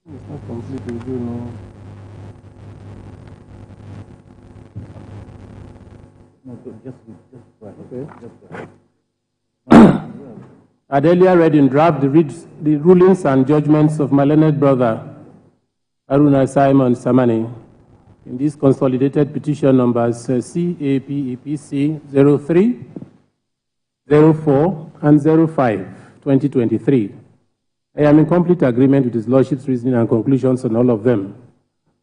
It's not complete, we do know. No, just go ahead. Okay. Just go ahead. I had earlier read in draft the rulings and judgments of my learned brother, Aruna Simon Samani, in these consolidated petition numbers CAPEPC 03, 04, and 05, 2023. I am in complete agreement with His Lordship's reasoning and conclusions on all of them.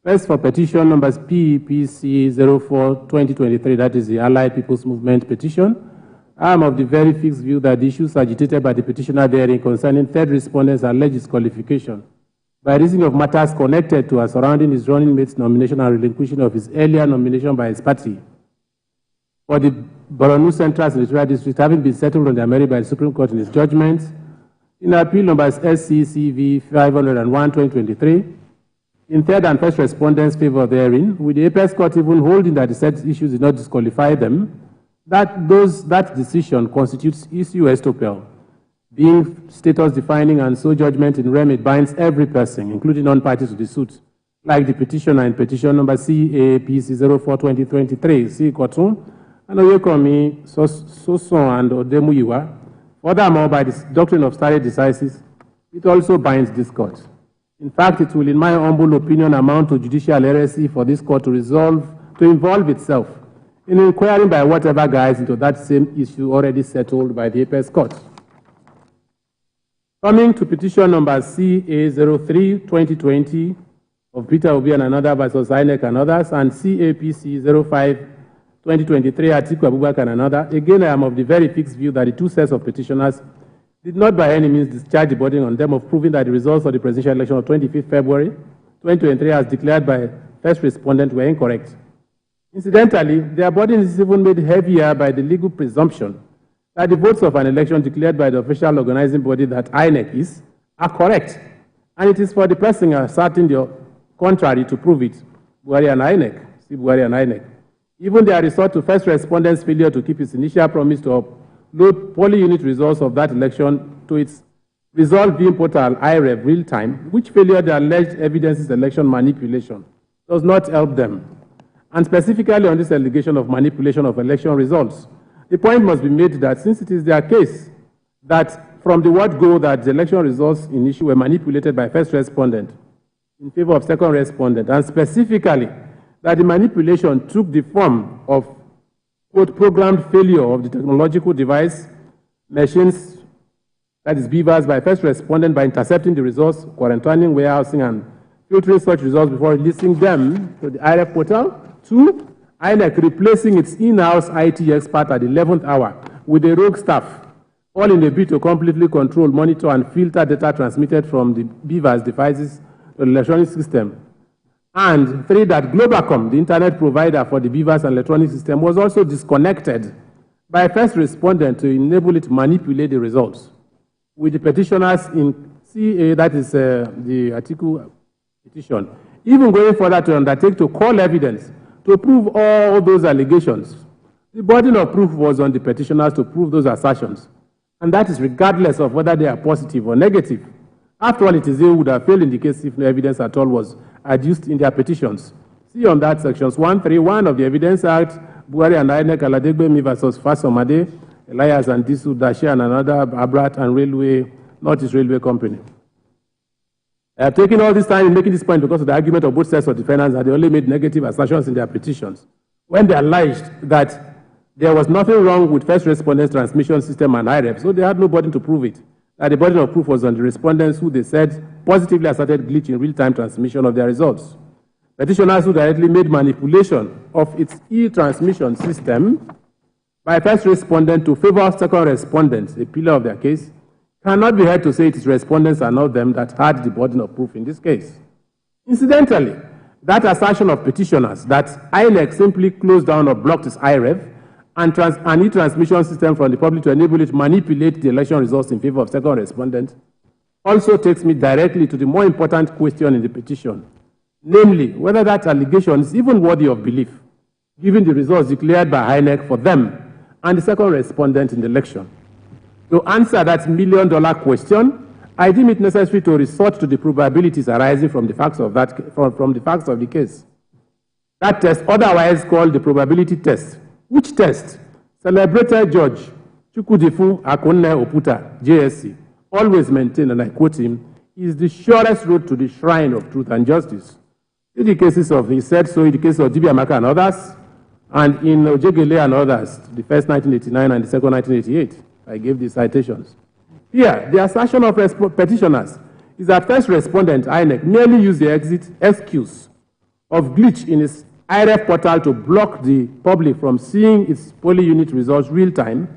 First, for petition numbers PEPC 04, 2023, that is the Allied People's Movement petition, I am of the very fixed view that the issues agitated by the petitioner therein concerning third respondents' alleged disqualification by reason of matters connected to or surrounding his running mate's nomination and relinquishing of his earlier nomination by his party for the Boronu Central Senatorial District having been settled on their merit by the Supreme Court in its judgment, in appeal numbers SCCV 501, 2023, in third and first respondents' favor therein, with the Apex Court even holding that the said issues did not disqualify them, that decision constitutes issue estoppel, being status defining, and so judgment in rem it binds every person, including non-parties to the suit, like the petitioner in petition number CAPC 04, 2023, C. Kotum, and Oyekomi, Soson, and Odemuyiwa. Furthermore, by the doctrine of stare decisis, it also binds this court. In fact, it will, in my humble opinion, amount to judicial heresy for this court to involve itself in inquiring by whatever guise into that same issue already settled by the Apex Court. Coming to petition number CA03, 2020, of Peter Obi and another versus INEC and others, and CAPC 05, 2023, Atiku Abubakar and another. Again, I am of the very fixed view that the two sets of petitioners did not by any means discharge the burden on them of proving that the results of the presidential election of 25th February 2023 as declared by first respondent were incorrect. Incidentally, their burden is even made heavier by the legal presumption that the votes of an election declared by the official organizing body that INEC are correct, and it is for the person asserting the contrary to prove it, Buhari and INEC, see Buhari and INEC. Even their resort to first respondent's failure to keep its initial promise to upload poly unit results of that election to its result being portal IREV real time, which failure the alleged evidences election manipulation does not help them. And specifically on this allegation of manipulation of election results, the point must be made that since it is their case that from the word go that the election results in issue were manipulated by first respondent in favor of second respondent, and specifically that the manipulation took the form of, quote, programmed failure of the technological device, machines, that is beavers, by first respondent by intercepting the results, quarantining, warehousing, and filtering such results before releasing them to the IREF portal. 2, INEC replacing its in-house IT expert at the 11th hour with a rogue staff, all in a bid to completely control, monitor, and filter data transmitted from the beavers devices to the electronic system. And 3, that Globacom, the internet provider for the beavers and electronic system, was also disconnected by first respondent to enable it to manipulate the results. With the petitioners in CA, that is the article petition, even going further to undertake to call evidence to prove all those allegations. The burden of proof was on the petitioners to prove those assertions, and that is regardless of whether they are positive or negative. After all, it is they who would have failed in the case if no evidence at all was adduced in their petitions. See on that sections 131 of the Evidence Act, Buhari and INEC, Aladegbemi versus Fasomade, Elias and Disu, Dashi and another, Abrat and Railway, Northeast Railway Company. I have taken all this time in making this point because of the argument of both sets of defendants that they only made negative assertions in their petitions, when they alleged that there was nothing wrong with first respondents' transmission system and IREF, so they had no burden to prove it. That the burden of proof was on the respondents who they said positively asserted glitch in real-time transmission of their results. Petitioners who directly made manipulation of its e-transmission system by first respondent to favor second respondents, a pillar of their case, cannot be heard to say it is respondents and not them that had the burden of proof in this case. Incidentally, that assertion of petitioners that INEC simply closed down or blocked its IREF and an e-transmission system from the public to enable it to manipulate the election results in favor of second respondent also takes me directly to the more important question in the petition, namely, whether that allegation is even worthy of belief, given the results declared by INEC for them and the second respondent in the election. To answer that million-dollar question, I deem it necessary to resort to the probabilities arising from the facts of from the facts of the case. That test, otherwise called the probability test, which test celebrated Judge Chukwudifu Akunne Oputa, JSC, always maintained, and I quote him, is the surest road to the shrine of truth and justice. In the cases of, he said so, in the case of Dibiamaka and others, and in Ojegele and others, the first 1989 and the second 1988. I gave the citations. Here, the assertion of petitioners is that first respondent, INEC, merely used the excuse of glitch in its IRF portal to block the public from seeing its polling unit results real time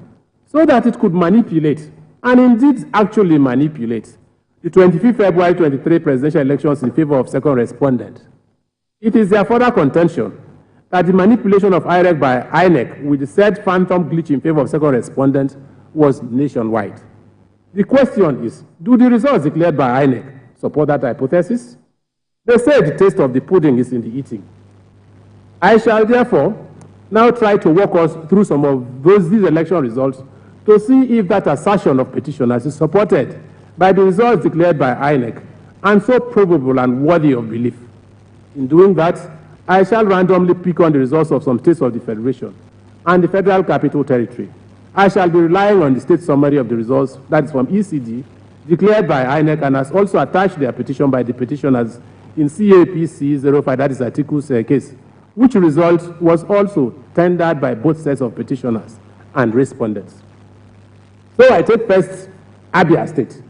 so that it could manipulate, and indeed actually manipulate, the 25th February 23 presidential elections in favor of second respondent. It is their further contention that the manipulation of IREC by INEC with the said phantom glitch in favor of second respondent was nationwide. The question is, do the results declared by INEC support that hypothesis? They say the taste of the pudding is in the eating. I shall therefore now try to walk us through some of these election results to see if that assertion of petitioners is supported by the results declared by INEC and so probable and worthy of belief. In doing that, I shall randomly pick on the results of some states of the Federation and the Federal Capital Territory. I shall be relying on the state summary of the results, that is from ECD, declared by INEC and has also attached their petition by the petitioners in CAPC 05, that is Atiku's case, which result was also tendered by both sets of petitioners and respondents. So I take first Abia State.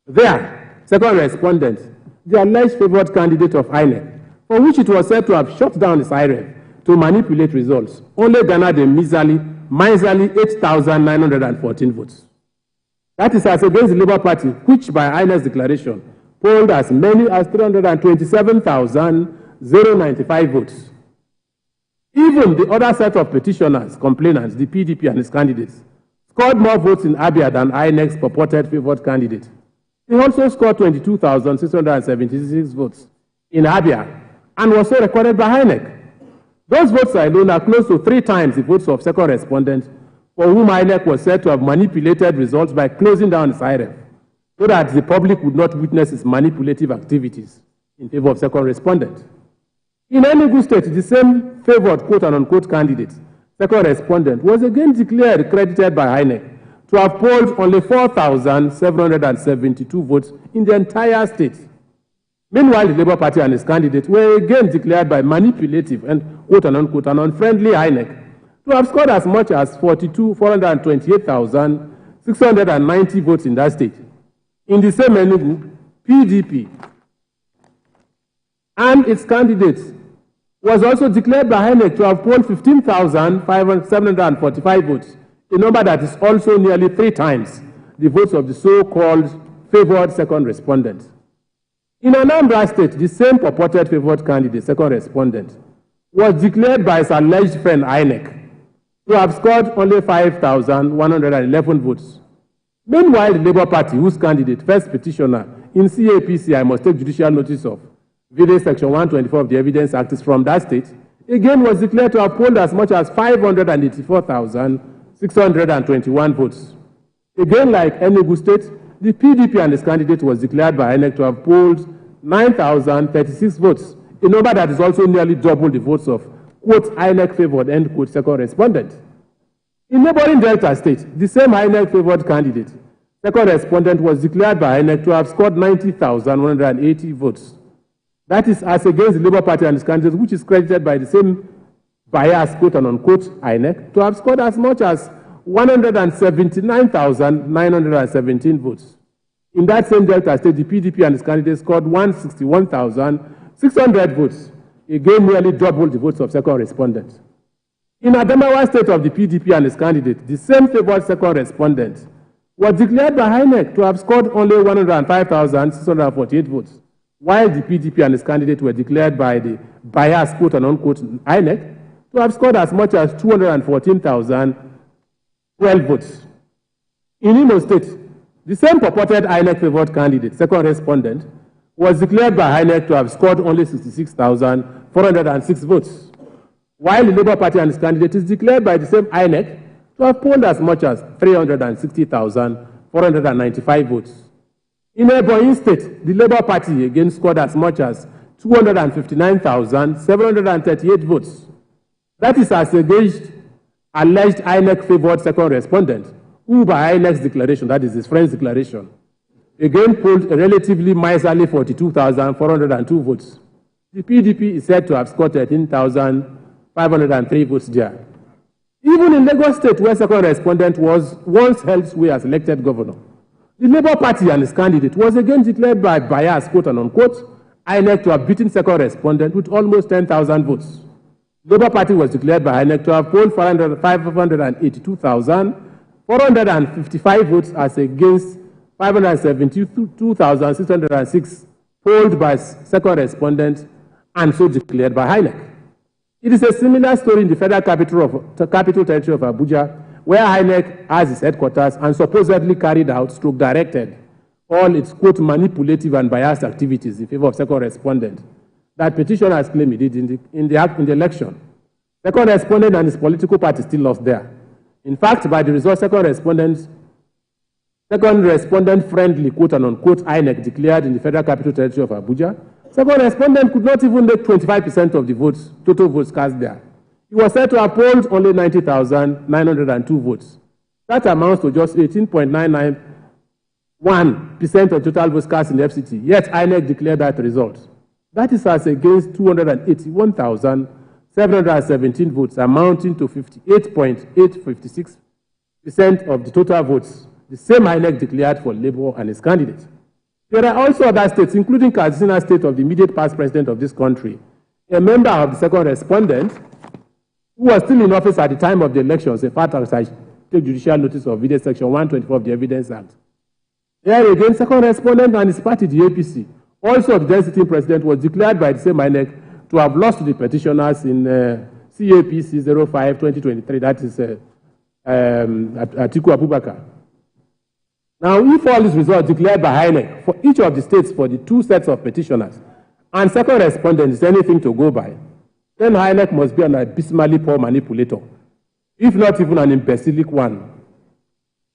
There, second respondent, the alleged favored candidate of INEC, for which it was said to have shut down its IREF to manipulate results, only garnered a miserly 8,914 votes. That is as against the Labour Party, which by INEC's declaration polled as many as 327,095 votes. Even the other set of petitioners, complainants, the PDP and its candidates, scored more votes in Abia than INEC's purported favored candidate. He also scored 22,676 votes in Abia and was so recorded by INEC. Those votes alone are close to 3 times the votes of second respondent, for whom INEC was said to have manipulated results by closing down its IREF, so that the public would not witness its manipulative activities in favor of second respondent. In Enugu State, the same favored quote-unquote candidate, second respondent, was again declared credited by INEC to have polled only 4,772 votes in the entire state. Meanwhile, the Labour Party and its candidate were again declared by manipulative and quote-unquote and unfriendly INEC to have scored as much as 428,690 votes in that state. In the same Enugu, PDP and its candidate was also declared by INEC to have polled 15,745 votes, a number that is also nearly 3 times the votes of the so-called favored second respondent. In Anambra State, the same purported favored candidate, second respondent, was declared by his alleged friend INEC to have scored only 5,111 votes. Meanwhile, the Labour Party, whose candidate, first petitioner in CAPC, I must take judicial notice of, vide Section 124 of the Evidence Act, is from that state, again was declared to have polled as much as 584,621 votes. Again, like Enugu State, the PDP and its candidate was declared by INEC to have polled 9,036 votes, a number that is also nearly double the votes of, quote, INEC favored, end quote, second respondent. In neighboring Delta State, the same INEC favored candidate, second respondent, was declared by INEC to have scored 90,180 votes. That is as against the Labour Party and its candidate, which is credited by the same bias, quote unquote, INEC, to have scored as much as 179,917 votes. In that same Delta State, the PDP and its candidates scored 161,600 votes, again nearly double the votes of second respondent. In Adamawa State of the PDP and its candidate, the same favored second respondent was declared by INEC to have scored only 105,648 votes, while the PDP and its candidate were declared by the biased, quote unquote, INEC to have scored as much as 214,012 votes. In Imo State, the same purported INEC favored candidate, second respondent, was declared by INEC to have scored only 66,406 votes, while the Labour Party and its candidate is declared by the same INEC to have polled as much as 360,495 votes. In Ebonyi State, the Labour Party again scored as much as 259,738 votes. That is as against alleged INEC favored second respondent, who by INEC's declaration, that is his friend's declaration, again polled a relatively miserly 42,402 votes. The PDP is said to have scored 13,503 votes there. Even in Lagos State, where second respondent was once held sway as elected governor, the Labour Party and its candidate was again declared by bias, quote and unquote, INEC to have beaten second respondent with almost 10,000 votes. Labour Party was declared by INEC to have polled 582,455 votes as against 572,606 polled by second respondent and so declared by INEC. It is a similar story in the Federal Capital Territory of Abuja, where INEC has its headquarters and supposedly carried out, directed, all its, quote, manipulative and biased activities in favor of second respondent that petitioners claim he did in the election. Second respondent and his political party still lost there. In fact, by the result, second respondent friendly, quote and unquote, INEC declared in the Federal Capital Territory of Abuja, second respondent could not even make 25% of the votes, total votes cast there. He was said to have polled only 90,902 votes. That amounts to just 18.991% of total votes cast in the FCT, yet INEC declared that result. That is as against 281,717 votes, amounting to 58.856% of the total votes, the same INEC declared for Labour and its candidate. There are also other states, including Katsina State of the immediate past president of this country, a member of the second respondent, who was still in office at the time of the elections, in fact, as I take judicial notice of video section 124 of the Evidence Act. There again, second respondent and his party, the APC, also the then sitting president, was declared by the same INEC to have lost to the petitioners in CAPC 05-2023, that is Atiku Abubakar. Now, if all these results declared by INEC for each of the states for the two sets of petitioners and second respondent is anything to go by, then INEC must be an abysmally poor manipulator, if not even an imbecilic one.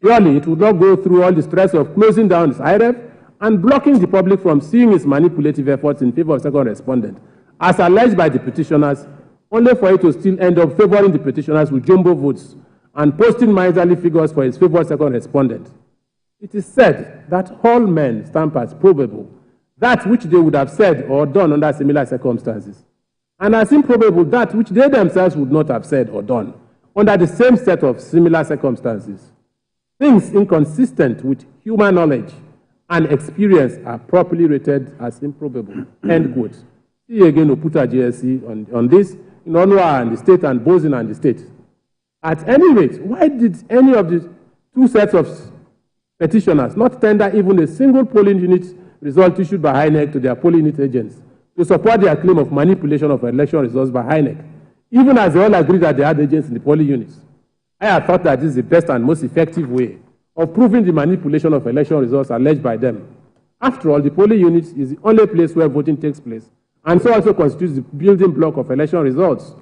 Surely, it would not go through all the stress of closing down its IREF and blocking the public from seeing its manipulative efforts in favor of second respondent, as alleged by the petitioners, only for it to still end up favoring the petitioners with jumbo votes and posting miserly figures for its favored second respondent. It is said that all men stamp as probable that which they would have said or done under similar circumstances, and as improbable that which they themselves would not have said or done under the same set of similar circumstances. Things inconsistent with human knowledge and experience are properly rated as improbable. End quote. See again Oputa GSC on this, in Onwa and the state and Bozin and the state. At any rate, why did any of the two sets of petitioners not tender even a single polling unit result issued by INEC to their polling unit agents to support their claim of manipulation of election results by INEC, even as they all agreed that they had agents in the polling units? I have thought that this is the best and most effective way of proving the manipulation of election results alleged by them. After all, the polling unit is the only place where voting takes place, and so also constitutes the building block of election results.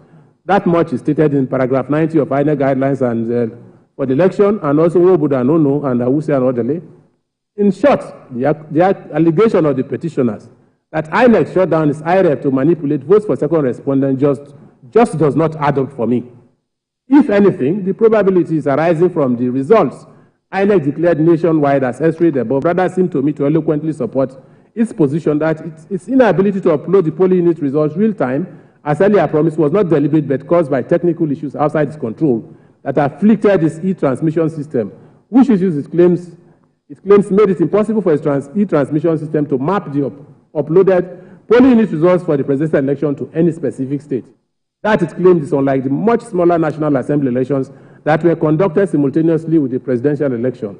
That much is stated in paragraph 90 of INEC guidelines and for the election, and also Wobuda Nono and Awusi and Odele. In short, the allegation of the petitioners that INEC shut down its IREF to manipulate votes for second respondent just does not add up for me. If anything, the probabilities arising from the results INEC declared nationwide as illustrated above rather seem to me to eloquently support its position that its inability to upload the polling unit results real time, as earlier promised, was not deliberate but caused by technical issues outside its control that afflicted its e-transmission system, which issues it claims made it impossible for its e-transmission system to map the uploaded polling unit results for the presidential election to any specific state. That it claims is unlike the much smaller National Assembly elections that were conducted simultaneously with the presidential election.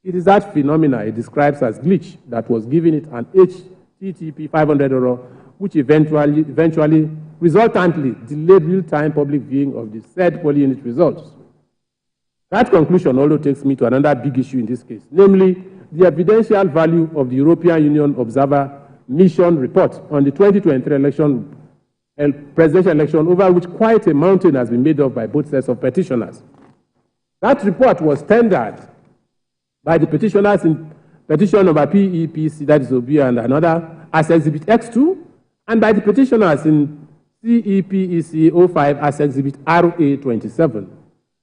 It is that phenomena it describes as glitch that was giving it an HTTP 500 error, which eventually resultantly delayed real-time public viewing of the said polling unit results. That conclusion also takes me to another big issue in this case, namely the evidential value of the European Union Observer Mission report on the 2023 presidential election, over which quite a mountain has been made up by both sets of petitioners. That report was tendered by the petitioners in petition number PEPC, that is Obi and another, as Exhibit X2, and by the petitioners in CEPEC 05 as Exhibit RA 27.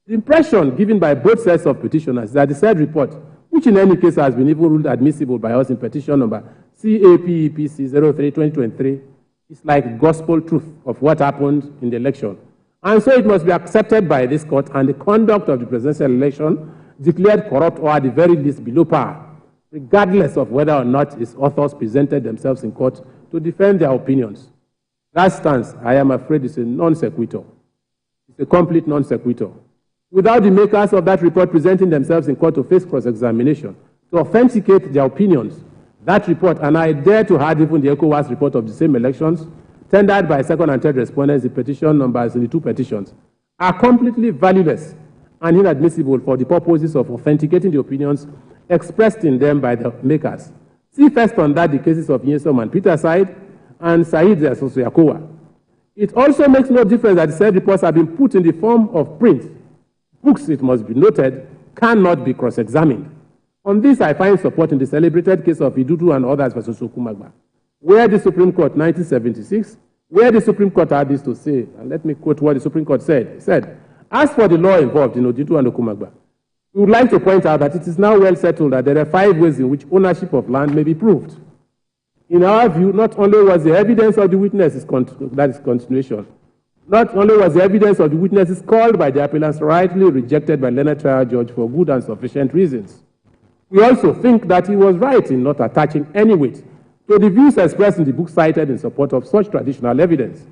The impression given by both sets of petitioners is that the said report, which in any case has been even ruled admissible by us in petition number CAPEPC 03-2023, is like gospel truth of what happened in the election. And so it must be accepted by this court, and the conduct of the presidential election declared corrupt or at the very least below par, regardless of whether or not its authors presented themselves in court to defend their opinions. That stance, I am afraid, is a non sequitur. It's a complete non sequitur. Without the makers of that report presenting themselves in court to face cross-examination, to authenticate their opinions, that report, and I dare to add even the ECOWAS report of the same elections, tendered by second and third respondents, the petition numbers in the two petitions, are completely valueless and inadmissible for the purposes of authenticating the opinions expressed in them by the makers. See first on that the cases of Nyesom and Peter Said and Said Yakowa. It also makes no difference that the said reports have been put in the form of print. Books, it must be noted, cannot be cross-examined. On this, I find support in the celebrated case of Idudu and others versus Okumagba, where the Supreme Court, 1976, where the Supreme Court had this to say, and let me quote what the Supreme Court said. It said, as for the law involved in Idudu and Okumagba, we would like to point out that it is now well settled that there are 5 ways in which ownership of land may be proved. In our view, not only was the evidence of the witnesses, that is continuation, not only was the evidence of the witnesses called by the appellants rightly rejected by learned trial judge for good and sufficient reasons, we also think that he was right in not attaching any weight to the views expressed in the book cited in support of such traditional evidence.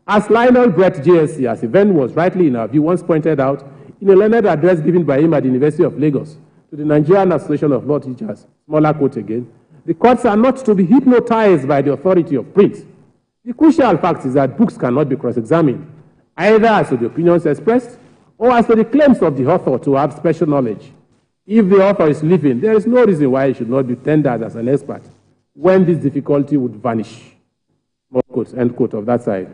As Lionel Brett JSC, as event was rightly in our view once pointed out in a learned address given by him at the University of Lagos to the Nigerian Association of Law Teachers, smaller quote again, the courts are not to be hypnotized by the authority of print. The crucial fact is that books cannot be cross-examined, either as to the opinions expressed or as to the claims of the author to have special knowledge. If the author is living, there is no reason why he should not be tendered as an expert when this difficulty would vanish. More quotes, end quote of that side.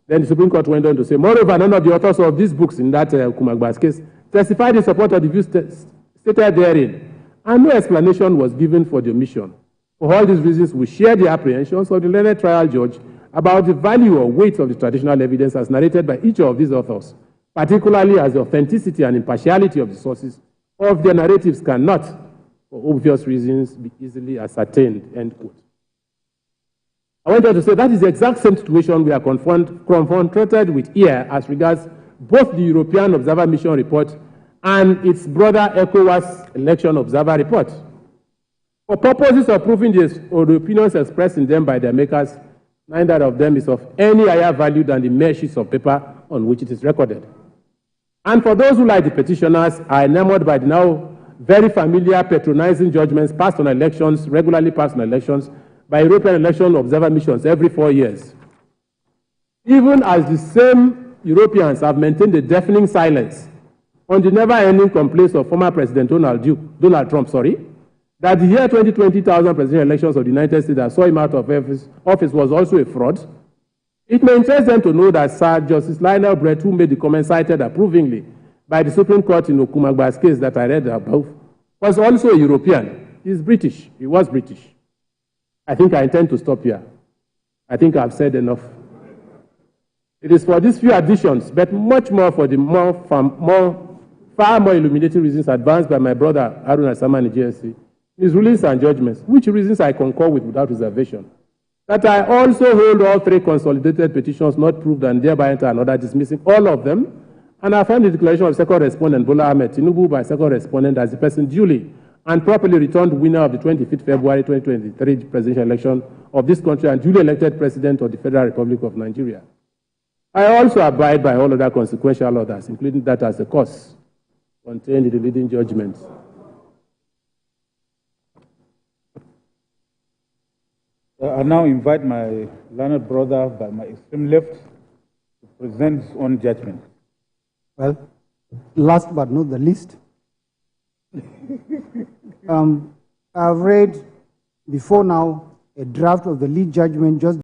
Then the Supreme Court went on to say, moreover, none of the authors of these books in that Kumagba's case testified in support of the views stated therein, and no explanation was given for the omission. For all these reasons, we share the apprehensions of the learned trial judge about the value or weight of the traditional evidence as narrated by each of these authors, particularly as the authenticity and impartiality of the sources of their narratives cannot, for obvious reasons, be easily ascertained, end quote. I wanted to say that is the exact same situation we are confronted with here as regards both the European Observer Mission report and its brother ECOWAS Election Observer report. For purposes of proving the opinions expressed in them by their makers, neither of them is of any higher value than the mere sheets of paper on which it is recorded. And for those who, like the petitioners, are enamored by the now very familiar patronizing judgments passed on elections, regularly passed on elections, by European election observer missions every 4 years. Even as the same Europeans have maintained a deafening silence on the never-ending complaints of former President Donald Trump, that the year 2020 presidential elections of the United States that saw him out of office was also a fraud, it may interest them to know that Sir Justice Lionel Brett, who made the comment cited approvingly by the Supreme Court in Okumagba's case that I read above, was also a European. He's British. He was British. I think I intend to stop here. I think I've said enough. It is for these few additions, but much more for the far more illuminating reasons advanced by my brother Haruna Samani JSC, his rulings and judgments, which reasons I concur with without reservation, that I also hold all 3 consolidated petitions not proved and thereby enter another dismissing all of them, and I find the declaration of second respondent Bola Ahmed Tinubu by second respondent as the person duly and properly returned winner of the 25th February 2023 presidential election of this country and duly elected president of the Federal Republic of Nigeria. I also abide by all other consequential orders, including that as a cause contained in the leading judgments. I now invite my learned brother by my extreme left to present his own judgment. Well, last but not the least, I've read before now a draft of the lead judgment just